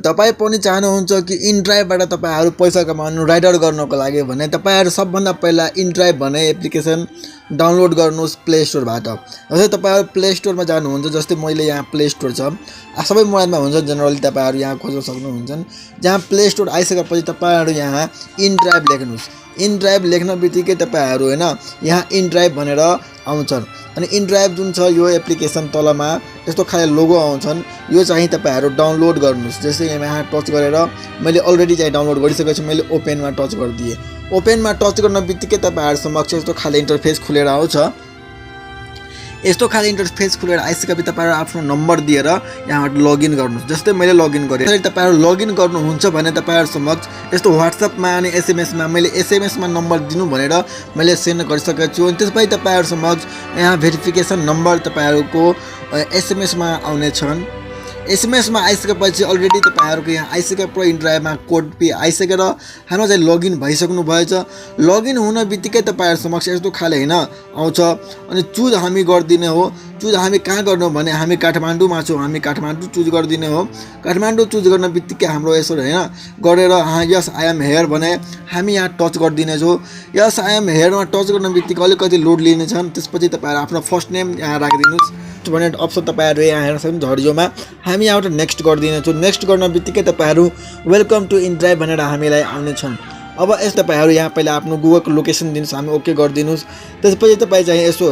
तपाईँ पनि चाहनुहुन्छ कि इनड्राइभबाट तपाईँहरू पैसा कमाउनु राइडर गर्नको लागि भने तपाईँहरू सबभन्दा पहिला इनड्राइभ भन्ने एप्लिकेसन डाउनलोड गर्नुहोस् प्ले स्टोरबाट। जस्तै तपाईँहरू प्ले स्टोरमा जानुहुन्छ, जस्तै मैले यहाँ प्ले स्टोर छ, सबै मोबाइलमा हुन्छ जनरली, तपाईँहरू यहाँ खोज्न सक्नुहुन्छ। जहाँ प्ले स्टोर आइसकेपछि तपाईँहरू यहाँ इनड्राइभ लेख्नुहोस्। इनड्राइभ लेख्न बित्तिकै तपाईँहरू होइन यहाँ इनड्राइभ भनेर आउँछन्। अनि इनड्राइभ जुन छ यो एप्लिकेसन तलमा यस्तो खाले लोगो आउँछन्, यो चाहिँ तपाईँहरू डाउनलोड गर्नुहोस्। जस्तै यहाँ टच गरेर मैले अलरेडी चाहिँ डाउनलोड गरिसकेको छु, मैले ओपनमा टच गरिदिएँ। ओपनमा टच गर्न बित्तिकै तपाईँहरू समक्ष यस्तो खाले इन्टरफेस खुलेर आउँछ। यस्तो खाले इन्टरफेस खुलेर आइसकेपछि तपाईँहरू आफ्नो नम्बर दिएर यहाँबाट लगइन गर्नुहोस्। जस्तै मैले लगइन गरेँ। त्यसरी तपाईँहरू लगइन गर्नुहुन्छ भने तपाईँहरू समक्ष यस्तो व्हाट्सएपमा अनि एसएमएसमा मैले एसएमएसमा नम्बर दिनु भनेर मैले सेन्ड गरिसकेको छु। अनि त्यसपछि तपाईँहरू समक्ष यहाँ भेरिफिकेसन नम्बर तपाईँहरूको एसएमएसमा आउने छन्। एसएमएसमा आइसकेपछि अलरेडी तपाईँहरूको यहाँ आइसकेको इनड्राइभमा कोड पे आइसकेर हाम्रो चाहिँ लगइन भइसक्नु भएछ। लगइन हुन बित्तिकै तपाईँहरू समक्ष यस्तो खाले होइन आउँछ। अनि चुज हामी गरिदिने हो। चुज हामी कहाँ गर्नु भने हामी काठमाडौँमा छौँ, हामी काठमाडौँ चुज गरिदिने हो। काठमाडौँ चुज गर्न बित्तिकै हाम्रो यसो होइन गरेर यस आई एम हेयर भने हामी यहाँ टच गरिदिनेछौँ। यस आई एम हेयरमा टच गर्न बित्तिकै अलिकति लोड लिनेछन्। त्यसपछि तपाईँहरू आफ्नो फर्स्ट नेम यहाँ राखिदिनुहोस् भन्ने अप्सन तपाईँहरू यहाँ हेर्न सक्नुहुन्छ झडियोमा। हामी यहाँबाट नेक्स्ट गरिदिनेछौँ। नेक्स्ट गर्न बित्तिकै तपाईँहरू वेलकम टु इनड्राइभ भनेर हामीलाई आउनेछन्। अब यस तपाईँहरू यहाँ पहिला आफ्नो गुगलको लोकेसन दिनुहोस्, हामी ओके गरिदिनुहोस्। त्यसपछि तपाईँ चाहिँ यसो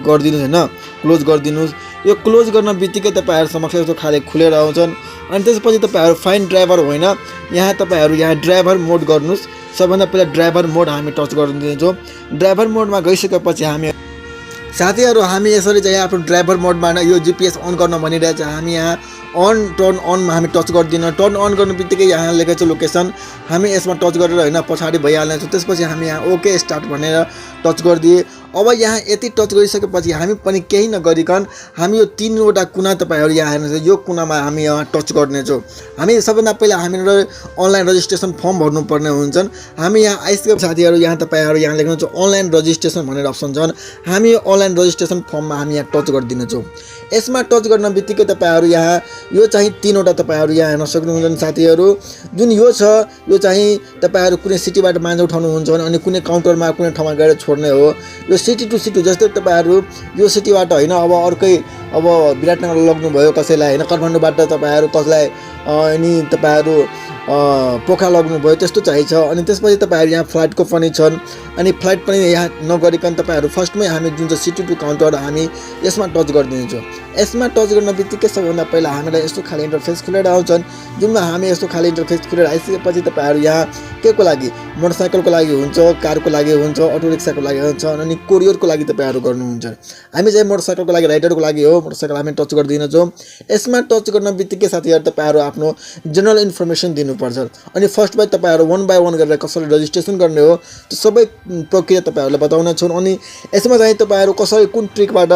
गरिदिनुहोस् होइन, क्लोज गरिदिनुहोस्। यो क्लोज गर्न बित्तिकै तपाईँहरू समक्ष यस्तो खाले खुलेर आउँछन्। अनि त्यसपछि तपाईँहरू फाइन्ड ड्राइभर होइन, यहाँ तपाईँहरू यहाँ ड्राइभर मोड गर्नुहोस्। सबभन्दा पहिला ड्राइभर मोड हामी टच गरिदिन्छौँ। ड्राइभर मोडमा गइसकेपछि हामी साथीहरू हामी यसरी चाहिँ आफ्नो ड्राइभर मोडमा यो जिपिएस अन गर्न भनिरहेछ। हामी यहाँ टर्न अनमा हामी टच गर्दिनँ। टर्न अन गर्ने बित्तिकै यहाँ लेखेको छ लोकेसन, हामी यसमा टच गरेर होइन पछाडि भइहाल्नेछौँ। त्यसपछि हामी यहाँ ओके स्टार्ट भनेर टच गरिदिए। अब यहाँ यति टच गरिसकेपछि हामी पनि केही नगरिकन हामी यो 3वटा कुना तपाईँहरू यहाँ हेर्नुहोस्, यो कुनामा हामी यहाँ टच गर्नेछौँ। हामी सबभन्दा पहिला हामीहरू अनलाइन रजिस्ट्रेसन फर्म भर्नुपर्ने हुन्छन्। हामी यहाँ आइसकेको साथीहरू यहाँ तपाईँहरू यहाँ लेख्नुहुन्छ अनलाइन रजिस्ट्रेसन भनेर अप्सन छन्। हामी अनलाइन रजिस्ट्रेसन फर्ममा हामी यहाँ टच गरिदिनेछौँ। यसमा टच गर्न बित्तिकै तपाईँहरू यहाँ यो चाहिँ 3वटा तपाईँहरू यहाँ हेर्न सक्नुहुन्छ साथीहरू। जुन यो छ यो चाहिँ तपाईँहरू कुनै सिटीबाट मान्छे उठाउनुहुन्छ भने अनि कुनै काउन्टरमा कुनै ठाउँमा गएर छोड्ने हो। यो सिटी टु सिटी जस्तै तपाईँहरू यो सिटीबाट होइन अब अर्कै अब विराटनगर लग्नुभयो कसैलाई होइन, काठमाडौँबाट तपाईँहरू कसैलाई अनि तपाईँहरू पोखरा लग्नुभयो त्यस्तो चाहिँ छ। अनि त्यसपछि तपाईँहरू यहाँ फ्लाइटको पनि छन्। अनि फ्लाइट पनि यहाँ नगरिकन तपाईँहरू फर्स्टमै हामी जुन चाहिँ सिटी टु काउन्टर हामी यसमा टच गरिदिन्छौँ। यसमा टच गर्न बित्तिकै सबभन्दा पहिला हामीलाई यस्तो खाले इन्टरफेस खुलेर आउँछन्। जुनमा हामी यस्तो खाले इन्टरफेस खुलेर आइसकेपछि तपाईँहरू यहाँ के को लागि मोटरसाइकलको लागि हुन्छ, कारको लागि हुन्छ, अटो रिक्साको लागि हुन्छ, अनि कोरियरको लागि तपाईँहरू गर्नुहुन्छ। हामी चाहिँ मोटरसाइकलको लागि राइडरको लागि हो, मोटरसाइकल हामी टच गरिदिन्छौँ। यसमा टच गर्न बित्तिकै साथीहरू तपाईँहरू आफ्नो जनरल इन्फर्मेसन दिनुपर्छ। अनि फर्स्टमा तपाईँहरू 1 बाई 1 गरेर कसरी रजिस्ट्रेसन गर्ने हो त्यो सबै प्रक्रिया तपाईँहरूलाई बताउनेछन्। अनि यसमा चाहिँ तपाईँहरू कसरी कुन ट्रिकबाट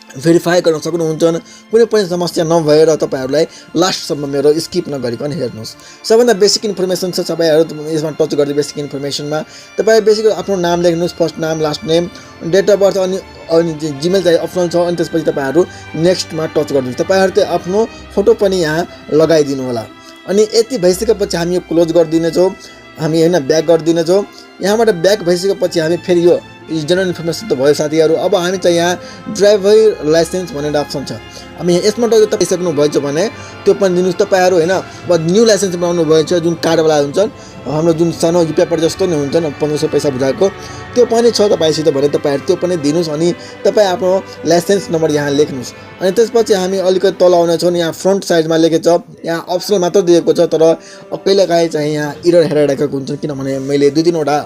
भेरिफाई गर्न सक्नुहुन्छ। कुनै पनि समस्या नभएर तपाईँहरूलाई लास्टसम्म मेरो स्किप नगरिकन हेर्नुहोस्। सबभन्दा बेसिक इन्फर्मेसन छ तपाईँहरू यसमा टच गर्दै। बेसिक इन्फर्मेसनमा तपाईँ बेसिक आफ्नो नाम लेख्नुहोस्, फर्स्ट नाम last name, date of birth अनि जिमेल चाहिँ अप्सनल छ। अनि त्यसपछि तपाईँहरू नेक्स्टमा टच गरिदिनुहोस्। तपाईँहरू चाहिँ आफ्नो फोटो पनि यहाँ लगाइदिनु होला। अनि यति भइसकेपछि हामी यो क्लोज गरिदिनेछौँ, हामी होइन ब्याक गरिदिनेछौँ। यहाँबाट ब्याक भइसकेपछि हामी फेरि यो जनरल इन्फर्मेसन त भयो साथीहरू। अब हामी चाहिँ यहाँ ड्राइभर लाइसेन्स भनेर अप्सन छ, हामी यसमा टच गरिसक्नु भएछ भने त्यो पनि दिनुहोस्। तपाईँहरू होइन अब न्यू लाइसेन्स बनाउनु भएछ जुन कार्डवाला हुन्छन्, हाम्रो जुन सानो पेपर जस्तो नै हुन्छ 1500 पैसा बुझाएको त्यो पनि छ तपाईँसित भने तपाईँहरू त्यो पनि दिनुहोस्। अनि तपाईँ आफ्नो लाइसेन्स नम्बर यहाँ लेख्नुहोस्। अनि त्यसपछि हामी अलिकति तल आउनेछौँ। यहाँ फ्रन्ट साइडमा लेखेको छ, यहाँ अप्सनल मात्र दिएको छ, तर कहिलेकाहीँ चाहिँ यहाँ एरर हेराइरहेको हुन्छ किनभने मैले 2-3वटा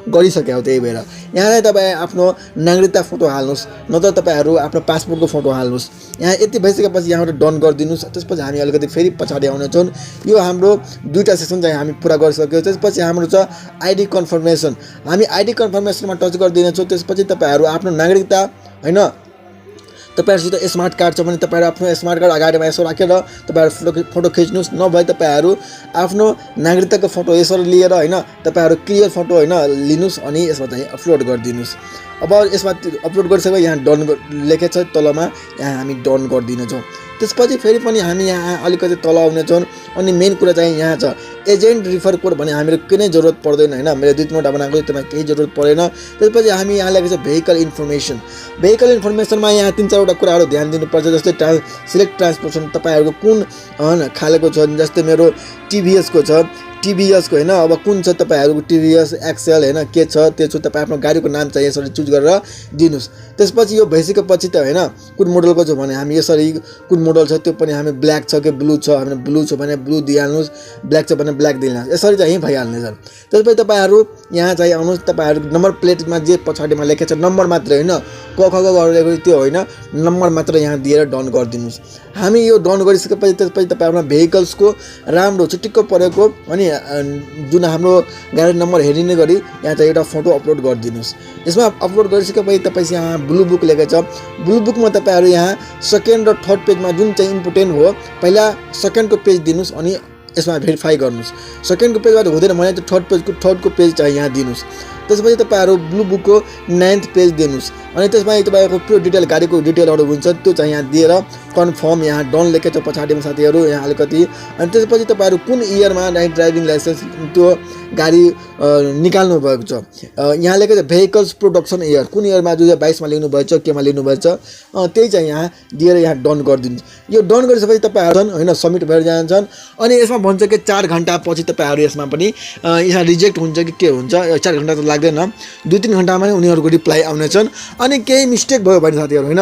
गरिसकेको त्यही भएर। यहाँ चाहिँ तपाईँ आफ्नो नागरिकता फोटो हाल्नुहोस्, नत्र तपाईँहरू आफ्नो पासपोर्टको फोटो हाल्नुहोस्। यहाँ यति भइसकेपछि यहाँबाट डन गरिदिनुहोस्। त्यसपछि हामी अलिकति फेरि पछाडि आउनेछौँ। यो हाम्रो 2टा सेसन चाहिँ हामी पुरा गरिसक्यौँ। त्यसपछि हाम्रो छ आइडी कन्फर्मेसन। हामी आइडी कन्फर्मेसनमा टच गरिदिनेछौँ। त्यसपछि तपाईँहरू आफ्नो नागरिकता होइन तपाईँहरूसित स्मार्ट कार्ड छ भने तपाईँहरू आफ्नो स्मार्ट कार्ड अगाडिमा यसो राखेर तपाईँहरू फोटो खिच्नुहोस्। नभए तपाईँहरू आफ्नो नागरिकताको फोटो यसरी लिएर होइन तपाईँहरू क्लियर फोटो होइन लिनुहोस् अनि यसमा चाहिँ अपलोड गरिदिनुहोस्। अब यसमा अपलोड गरिसकेपछि यहाँ डन लेखेको छ तलमा, यहाँ हामी डन गरिदिनेछौँ। त्यसपछि फेरि पनि हामी यहाँ अलिकति तल आउनेछौँ अनि मेन कुरा चाहिँ यहाँ छ एजेन्ट रिफर कोड भने हामीहरू कुनै जरुरत पर्दैन हैन मैले 2-3वटा बनाएको छु त्यसमा केही जरुरत परेन त्यसपछि हामी यहाँ लेखेको छ भेहिकल इन्फर्मेसनमा यहाँ 3-4वटा कुराहरू ध्यान दिनुपर्छ जस्तै सिलेक्ट ट्रान्सपोर्टेसन तपाईहरुको कुन हैन खालेको छ जस्तै मेरो टिभीएस को छ टिभीएस को हैन अब कुन छ तपाईहरुको टिभीएस एक्सेल हैन के छ त्यो चाहिँ तपाई आफ्नो गाडीको नाम चाहिँ यसरी चुज गरेर दिनुस् त्यसपछि यो भइसकेपछि त हैन कुन मोडलको छ भने हामी यसरी कुन मोडल छ त्यो पनि हामी ब्ल्याक छ के ब्लू छ भने ब्लू छ भने ब्लू दिइहाल्नुस् ब्ल्याक छ भने ब्ल्याक दिइहाल्नुस् यसरी चाहिँ भइहाल्ने छ त्यसपछि तपाईहरु यहाँ चाहिँ आउनुस् तपाईहरु नम्बर प्लेटमा जे पछाडीमा लेखेको छ नम्बर मात्र हैन क ख ग गरेको त्यो हैन नम्बर मात्र यहाँ दिएर डन गरिदिनुस् हामी यो डन गरिसकेपछि त्यसपछि तपाई आफ्नो भेहिकल्सको राम्रो चिटिक्क परेको अनि जुन हाम्रो गाडी नम्बर हेरिने गरी यहाँ चाहिँ एउटा फोटो अपलोड गरिदिनुस् यसमा अपलोड गरिसकेपछि तपाई यहाँ ब्लू बुक लेखेको छ ब्लू बुकमा तपाईहरु यहाँ सेकेन्ड र थर्ड पेजमा जुन चाहिँ इम्पोर्टेन्ट हो पहिला सेकेन्डको पेज दिनुस् अनि यसमा भेरिफाई गर्नुस् सेकेन्डको पेजबाट हुँदैन भने त थर्डको पेज चाहिँ यहाँ दिनुस् त्यसपछि तपाईहरु ब्लू बुकको 9th पेज दिनुस् अनि त्यसमा तपाईको पुरो डिटेल गाडीको डिटेलहरु हुन्छ त्यो चाहिँ यहाँ दिएर कन्फर्म यहाँ डन लेखेको छ पछाडीमा साथीहरु यहाँ अलिकति अनि त्यसपछि तपाईहरु कुन इयरमा ड्राइभिङ लाइसेन्स त्यो गाडी निकाल्नु भएको छ यहाँ लेखेको छ भेहिकल्स प्रोडक्सन इयर कुन इयरमा 2022 मा लिनु भएछ केमा लिनु भएछ त्यही चाहिँ यहाँ दिएर यहाँ डन गरिदिनु यो डन गरिसकेपछि तपाईहरु हैन सबमिट भएर जान्छन् अनि यसमा भन्छ कि 4 घण्टा पछि तपाईहरु यसमा पनि यहाँ रिजेक्ट हुन्छ कि के हुन्छ 4 घण्टा त लाग्दैन 2-3 घण्टामा नै उनीहरुको रिप्लाई आउनेछन् अनि केही मिस्टेक भयो भने साथीहरु हैन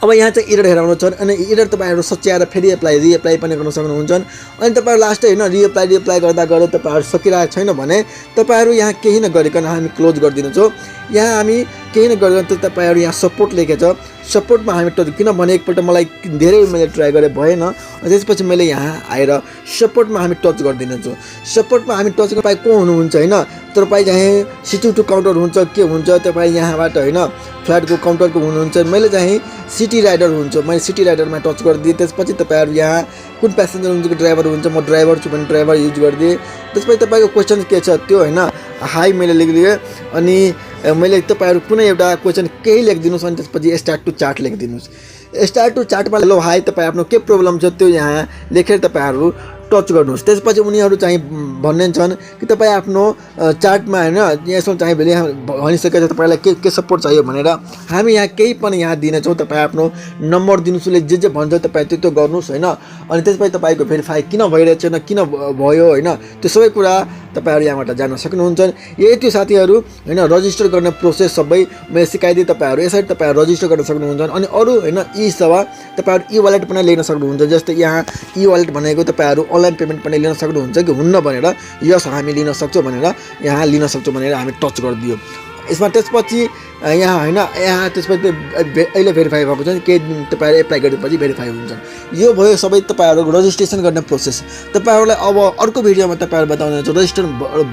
अब यहाँ चाहिँ एरर हेराउनु छ अनि एरर तपाईहरु सच्याएर फेरि रिएप्लाई पनि गर्न सक्नुहुन्छ अनि तपाईहरु लास्ट हैन रिएप्लाई गर्दा तपाईहरु सकिरहेको छैन भने तपाईहरु यहाँ केही नगरिकन हामी क्लोज गरिदिनु छौ यहाँ हामी केही नगरिकन तपाईहरु यहाँ सपोर्ट लेखेको छ सपोर्टमा हामी किनभने एकपल्ट मलाई धेरै मैले ट्राई गरे भएन त्यसपछि मैले यहाँ आएर सपोर्टमा हामी टच गरिदिनु छौ सपोर्टमा हामी टच तपाई को हुनुहुन्छ हैन तपाई चाहिँ सिटी टु काउन्टर हुन्छ के हुन्छ तपाई यहाँबाट हैन फ्ल्याटको काउन्टरको हुनुहुन्छ मैले चाहिँ सिटी राइडर हुन्छ मैले सिटी राइडरमा टच गरिदिए त्यसपछि तपाईहरु यहाँ कुन प्यासेन्जर हुन्छ कि ड्राइभर हुन्छ म ड्राइभर छु भने ड्राइभर युज गरिदिए त्यसपछि तपाईको क्वेशन के छ त्यो हैन हाई मैले लेखिदिए अनि मैले तपाईहरु कुनै एउटा क्वेशन केही लेखिदिनुस् अनि त्यसपछि स्टार्ट टु चार्ट लेखिदिनुस् स्टार्ट टु चार्टमा लो हाई तपाई आफ्नो के प्रब्लम छ त्यो यहाँ लेखेर तपाईहरु टच गर्नुस् त्यसपछि उनीहरु चाहिँ भन्नेछन् कि तपाई आफ्नो चार्टमा हैन यसो चाहिँ भनिसकेको छ तपाईलाई के सपोर्ट चाहियो भनेर हामी यहाँ केही पनि यहाँ दिनेछौँ तपाई आफ्नो नम्बर दिनुस् जे भन्छ तपाई त्यो गर्नुस् हैन अनि त्यसपछि तपाईको भेरिफाई किन भइरहेछ छैन किन भयो हैन त्यो सबै कुरा तपाईहरु यहाँबाट जान्न सक्नुहुन्छ यही त्यो साथीहरु हैन रजिस्टर गर्ने प्रोसेस सबै मैले सिकाइदिए तपाईहरु यसरी तपाईहरु रजिस्टर गर्न सक्नुहुन्छ अनि अरु हैन ई सेवा तपाईहरु ई वालेट पनि लिन सक्नुहुन्छ जस्तै यहाँ ई वालेट भनेको तपाईहरु अनलाइन पेमेन्ट पनि लिन सक्नुहुन्छ कि हुन्न भनेर यस हामी लिन सक्छौं भनेर यहाँ लिन सक्छौं भनेर हामी टच गरिदियो यसमा त्यसपछि यहाँ हैन यहाँ त्यसपछि अहिले भेरिफाई भएको छ के तपाईहरु एप्लाई गरेपछि भेरिफाई हुन्छ यो भयो सबै तपाईहरु रजिस्ट्रेसन गर्ने प्रोसेस तपाईहरुलाई अब अर्को भिडियोमा तपाईहरु बताउने छु रजिस्टर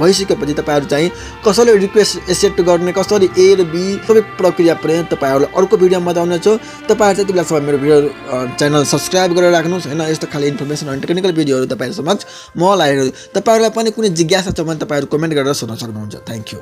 भइसकेपछि तपाईहरु चाहिँ कसरी रिक्वेस्ट एक्सेप्ट गर्ने कसरी ए र बी सबै प्रक्रिया पनि तपाईहरुलाई अर्को भिडियोमा बताउने छु तपाईहरु चाहिँ त्यसलाई सब मेरो भिडियो च्यानल सब्स्क्राइब गरेर राख्नुस् हैन यस्तो खाली इन्फर्मेसन अनि टेक्निकल भिडियोहरु तपाईहरु समक्ष म लाइरहेको छु तपाईहरुलाई पनि कुनै जिज्ञासा छ भने तपाईहरु कमेन्ट गरेर सोध्न सक्नुहुन्छ थ्यांक यू